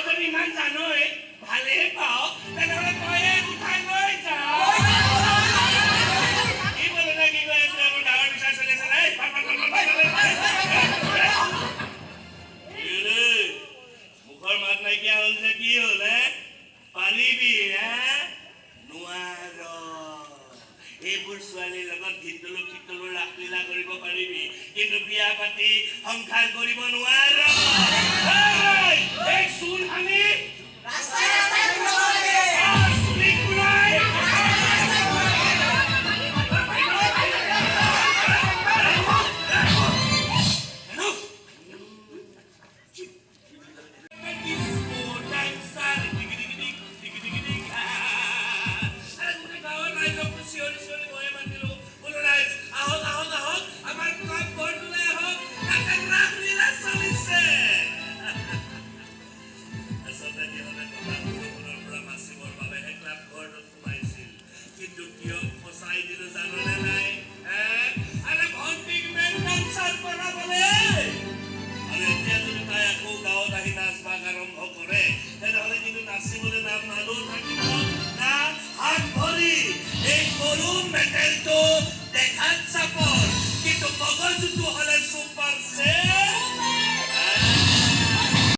যদি ইমান জানই ভালে পাও তেনেহ'লে তই উঠাই লৈ যা কি বলে না কি কৈ আছে মোৰ ডাঙৰ বিচাৰ চলি আছে নাই মুখৰ মাত নাইকিয়া হ'ল যে কি হ'ল পাৰিবি নোৱাৰ এইবোৰ ছোৱালীৰ লগত ভিতলো খিতলো ৰাসলীলা কৰিব পাৰিবি কিন্তু বিয়া পাতি সংসাৰ কৰিব নোৱাৰ